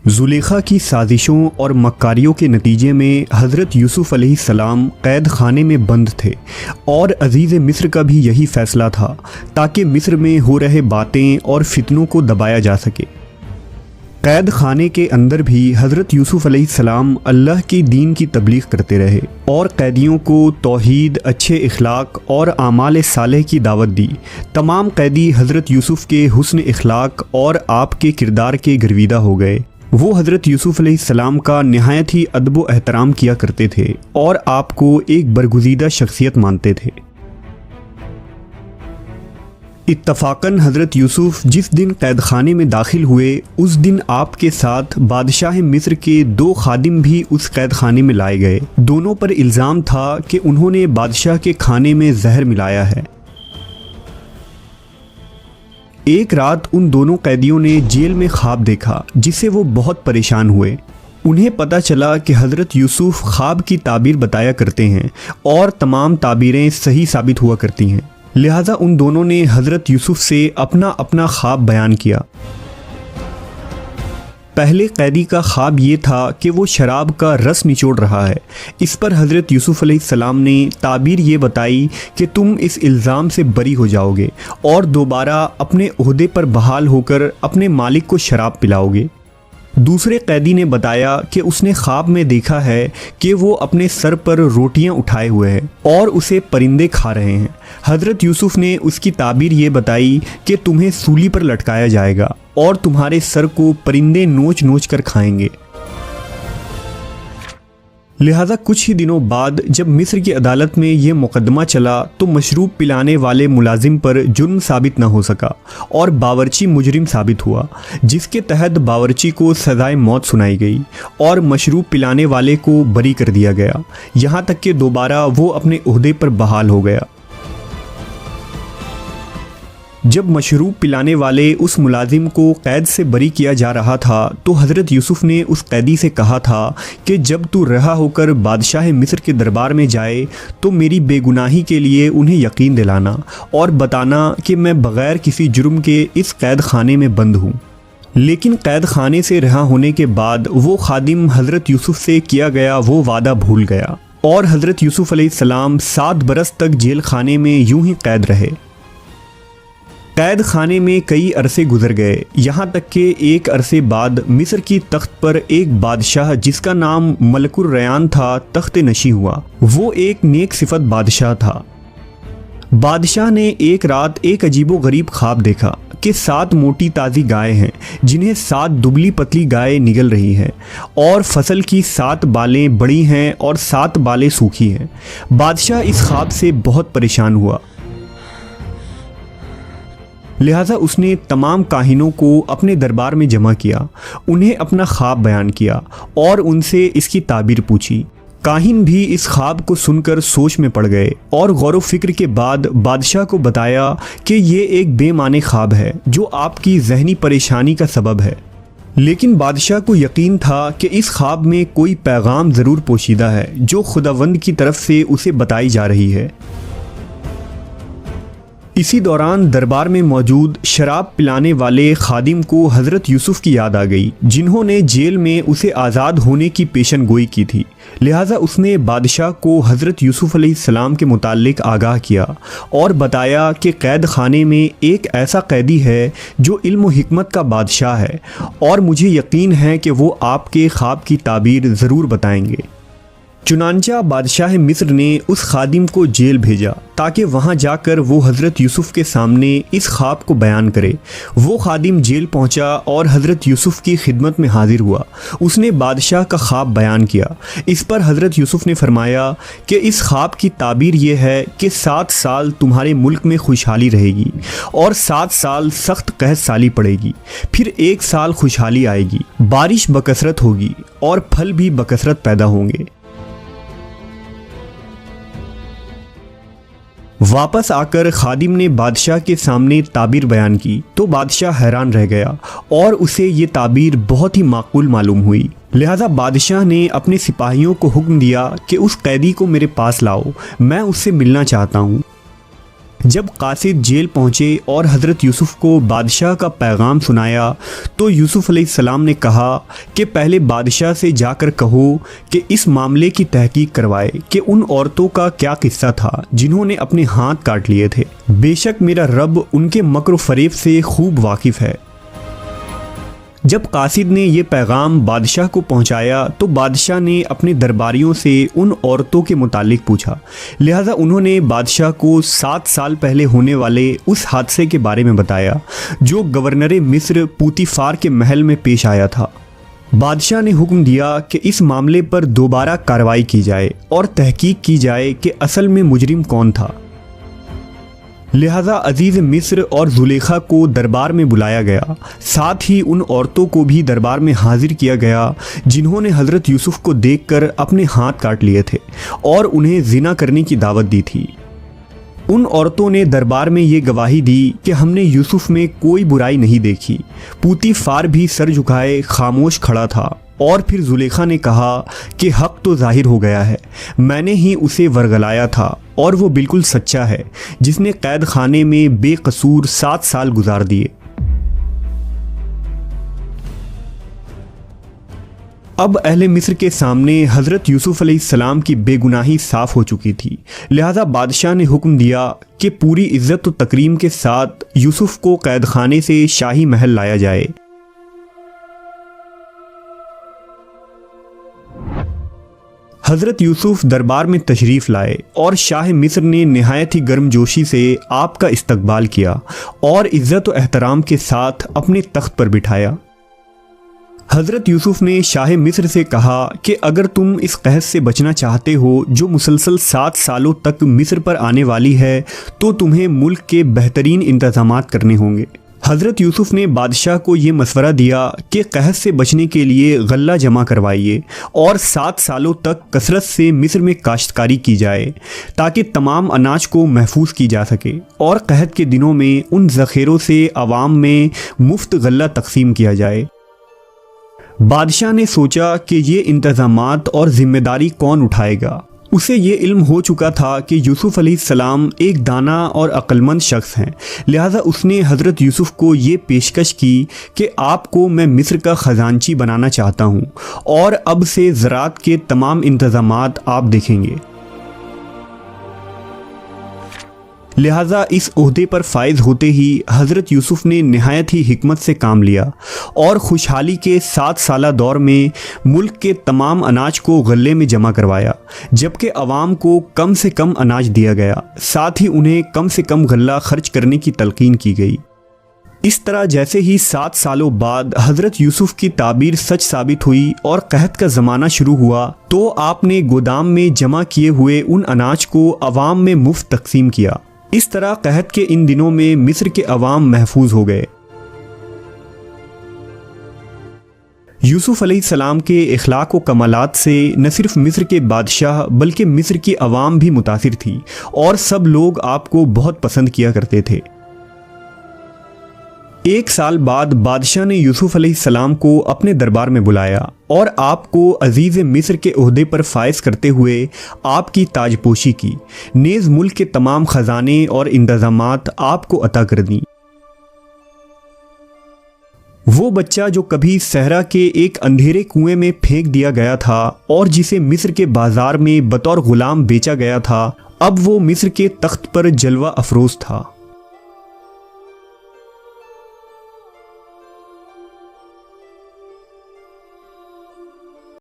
जुलेखा की साजिशों और मक्कारियों के नतीजे में हज़रत यूसुफ़ अलैहिस्सलाम क़ैद खाने में बंद थे और अज़ीज़ मिस्र का भी यही फ़ैसला था ताकि मिस्र में हो रहे बातें और फितनों को दबाया जा सके। क़ैद खाने के अंदर भी हज़रत यूसुफ़ अलैहिस्सलाम अल्लाह की दीन की तबलीग करते रहे और कैदियों को तौहीद, अच्छे इखलाक और आमाल सालेह की दावत दी। तमाम कैदी हज़रत यूसुफ़ के हुस्न इखलाक और आपके किरदार के गर्विदा हो गए। वो हज़रत यूसुफ़ अलैहिस्सलाम का नहायत ही अदब व एहतराम किया करते थे और आपको एक बरगुज़ीदा शख्सियत मानते थे। इत्तफ़ाक़न हज़रत यूसुफ़ जिस दिन क़ैद खाने में दाखिल हुए उस दिन आपके साथ बादशाह मिस्र के 2 खादिम भी उस क़ैद खाने में लाए गए। दोनों पर इल्ज़ाम था कि उन्होंने बादशाह के खाने में जहर मिलाया है। एक रात उन दोनों कैदियों ने जेल में ख्वाब देखा जिससे वो बहुत परेशान हुए। उन्हें पता चला कि हज़रत यूसुफ़ ख्वाब की ताबीर बताया करते हैं और तमाम ताबीरें सही साबित हुआ करती हैं। लिहाजा उन दोनों ने हज़रत यूसुफ़ से अपना अपना ख्वाब बयान किया। पहले कैदी का ख्वाब ये था कि वो शराब का रस निचोड़ रहा है। इस पर हज़रत यूसुफ़ अलैहिस्सलाम ने ताबीर ये बताई कि तुम इस इल्ज़ाम से बरी हो जाओगे और दोबारा अपने ओहदे पर बहाल होकर अपने मालिक को शराब पिलाओगे। दूसरे कैदी ने बताया कि उसने ख्वाब में देखा है कि वो अपने सर पर रोटियां उठाए हुए हैं और उसे परिंदे खा रहे हैं। हज़रत यूसुफ़ ने उसकी ताबीर ये बताई कि तुम्हें सूली पर लटकाया जाएगा और तुम्हारे सर को परिंदे नोच नोच कर खाएंगे। लिहाजा कुछ ही दिनों बाद जब मिस्र की अदालत में ये मुकदमा चला तो मशरूब पिलाने वाले मुलाजिम पर जुर्म साबित न हो सका और बावर्ची मुजरिम साबित हुआ, जिसके तहत बावर्ची को सज़ाए मौत सुनाई गई और मशरूब पिलाने वाले को बरी कर दिया गया, यहाँ तक कि दोबारा वो अपने ओहदे पर बहाल हो गया। जब मशरूब पिलाने वाले उस मुलाजिम को कैद से बरी किया जा रहा था तो हज़रत यूसुफ़ ने उस कैदी से कहा था कि जब तू रहा होकर बादशाह मिस्र के दरबार में जाए तो मेरी बेगुनाही के लिए उन्हें यकीन दिलाना और बताना कि मैं बग़ैर किसी जुर्म के इस कैद खाने में बंद हूँ। लेकिन कैद खाने से रहा होने के बाद वो खादिम हज़रत यूसुफ़ से किया गया वो वादा भूल गया और हज़रत यूसुफ़ अलैहिस्सलाम 7 बरस तक जेल खाने में यूं ही कैद रहे। कैद खाने में कई अरसे गुजर गए, यहाँ तक कि एक अरसे बाद मिस्र की तख्त पर एक बादशाह जिसका नाम मलकुर रयान था तख्त नशी हुआ। वो एक नेक सिफत बादशाह था। बादशाह ने एक रात एक अजीबो गरीब ख्वाब देखा कि 7 मोटी ताज़ी गायें हैं जिन्हें 7 दुबली पतली गायें निगल रही हैं और फसल की 7 बालें बड़ी हैं और 7 बालें सूखी हैं। बादशाह इस ख्वाब से बहुत परेशान हुआ, लिहाजा उसने तमाम काहिनों को अपने दरबार में जमा किया, उन्हें अपना ख्वाब बयान किया और उनसे इसकी ताबीर पूछी। काहिन भी इस ख्वाब को सुनकर सोच में पड़ गए और गौर फिक्र के बाद बादशाह को बताया कि ये एक बेमाने ख्वाब है जो आपकी जहनी परेशानी का सबब है। लेकिन बादशाह को यकीन था कि इस ख्वाब में कोई पैगाम ज़रूर पोशीदा है जो खुदावंद की तरफ से उसे बताई जा रही है। इसी दौरान दरबार में मौजूद शराब पिलाने वाले खादिम को हज़रत यूसुफ़ की याद आ गई जिन्होंने जेल में उसे आज़ाद होने की पेशन गोई की थी। लिहाजा उसने बादशाह को हज़रत यूसुफ़ अलैहिस्सलाम के मुताल्लिक़ आगाह किया और बताया कि कैद खाने में एक ऐसा कैदी है जो इल्म व हिकमत का बादशाह है और मुझे यकीन है कि वो आपके ख्वाब की ताबीर ज़रूर बताएंगे। चुनांचा बादशाह मिस्र ने उस खादिम को जेल भेजा ताकि वहां जाकर वो हज़रत यूसुफ़ के सामने इस ख्वाब को बयान करे। वो खादिम जेल पहुंचा और हज़रत यूसुफ़ की खिदमत में हाजिर हुआ। उसने बादशाह का ख्वाब बयान किया। इस पर हज़रत यूसुफ़ ने फरमाया कि इस ख्वाब की ताबीर ये है कि 7 साल तुम्हारे मुल्क में खुशहाली रहेगी और 7 साल सख्त कहत साली पड़ेगी, फिर 1 साल खुशहाली आएगी, बारिश बकसरत होगी और फल भी बकसरत पैदा होंगे। वापस आकर खादिम ने बादशाह के सामने ताबीर बयान की तो बादशाह हैरान रह गया और उसे ये ताबीर बहुत ही माकूल मालूम हुई। लिहाजा बादशाह ने अपने सिपाहियों को हुक्म दिया कि उस कैदी को मेरे पास लाओ, मैं उससे मिलना चाहता हूँ। जब कासिद जेल पहुंचे और हज़रत यूसुफ को बादशाह का पैगाम सुनाया तो यूसुफ अलैहिस्सलाम ने कहा कि पहले बादशाह से जाकर कहो कि इस मामले की तहकीक करवाए कि उन औरतों का क्या किस्सा था जिन्होंने अपने हाथ काट लिए थे। बेशक मेरा रब उनके मक्र फरेब से खूब वाकिफ़ है। जब कासिद ने यह पैगाम बादशाह को पहुंचाया तो बादशाह ने अपने दरबारियों से उन औरतों के मुतालिक पूछा। लिहाजा उन्होंने बादशाह को 7 साल पहले होने वाले उस हादसे के बारे में बताया जो गवर्नर मिस्र पूतीफार के महल में पेश आया था। बादशाह ने हुक्म दिया कि इस मामले पर दोबारा कार्रवाई की जाए और तहकीक की जाए कि असल में मुजरिम कौन था। लिहाजा अजीज़ मिस्र और जुलेखा को दरबार में बुलाया गया। साथ ही उन औरतों को भी दरबार में हाजिर किया गया जिन्होंने हज़रत यूसुफ को देखकर अपने हाथ काट लिए थे और उन्हें जिना करने की दावत दी थी। उन औरतों ने दरबार में ये गवाही दी कि हमने यूसुफ में कोई बुराई नहीं देखी। पूतीफार भी सर झुकाए खामोश खड़ा था और फिर जुलेखा ने कहा कि हक़ तो ज़ाहिर हो गया है, मैंने ही उसे वरगलाया था और वो बिल्कुल सच्चा है जिसने कैद खाने में बेकसूर 7 साल गुजार दिए। अब अहले मिस्र के सामने हज़रत यूसुफ अलैहिस्सलाम की बेगुनाही साफ़ हो चुकी थी। लिहाजा बादशाह ने हुक्म दिया कि पूरी इज़्ज़त व तकरीम के साथ यूसुफ को कैद खाने से शाही महल लाया जाए। हज़रत यूसुफ दरबार में तशरीफ़ लाए और शाह मिस्र ने नहायत ही गर्मजोशी से आपका इस्तकबाल किया और इज़्ज़त व एहतराम के साथ अपने तख्त पर बिठाया। हज़रत यूसुफ ने शाह मिस्र से कहा कि अगर तुम इस कहत से बचना चाहते हो जो मुसलसल 7 सालों तक मिस्र पर आने वाली है तो तुम्हें मुल्क के बेहतरीन इंतज़ामात करने होंगे। हज़रत यूसुफ ने बादशाह को ये मशवरा दिया कि कहत से बचने के लिए गल्ला जमा करवाइए और 7 सालों तक कसरत से मिस्र में काश्तकारी की जाए ताकि तमाम अनाज को महफूज की जा सके और कहत के दिनों में उन ज़ख़ीरों से आवाम में मुफ्त गल्ला तकसीम किया जाए। बादशाह ने सोचा कि ये इंतज़ामात और ज़िम्मेदारी कौन उठाएगा। उसे ये इल्म हो चुका था कि यूसुफ अलैहिस्सलाम एक दाना और अक्लमंद शख्स हैं। लिहाजा उसने हज़रत यूसुफ को ये पेशकश की कि आपको मैं मिस्र का ख़जानची बनाना चाहता हूँ और अब से ज़राअत के तमाम इंतज़ामात आप देखेंगे। लिहाजा इस ओहदे पर फायज होते ही हज़रत यूसुफ ने नहायत ही हिकमत से काम लिया और खुशहाली के 7 साला दौर में मुल्क के तमाम अनाज को गल्ले में जमा करवाया, जबकि अवाम को कम से कम अनाज दिया गया। साथ ही उन्हें कम से कम गल्ला खर्च करने की तलकीन की गई। इस तरह जैसे ही 7 सालों बाद हज़रत यूसुफ की ताबीर सच साबित हुई और कहत का ज़माना शुरू हुआ तो आपने गोदाम में जमा किए हुए उन अनाज को अवाम में मुफ्त तकसीम किया। इस तरह कहत के इन दिनों में मिस्र के अवाम महफूज हो गए। यूसुफ अलैहिस्सलाम के इखलाक व कमालात से न सिर्फ मिस्र के बादशाह बल्कि मिस्र की अवाम भी मुतासिर थी और सब लोग आपको बहुत पसंद किया करते थे। 1 साल बाद बादशाह ने यूसुफ अलैहिस्सलाम को अपने दरबार में बुलाया और आपको अजीज़ मिस्र के ओहदे पर फायज करते हुए आपकी ताजपोशी की, नेज़ मुल्क के तमाम ख़जाने और इंतज़ामात आपको अता कर दी। वो बच्चा जो कभी सहरा के एक अंधेरे कुएं में फेंक दिया गया था और जिसे मिस्र के बाजार में बतौर गुलाम बेचा गया था, अब वो मिस्र के तख्त पर जलवा अफरोज़ था।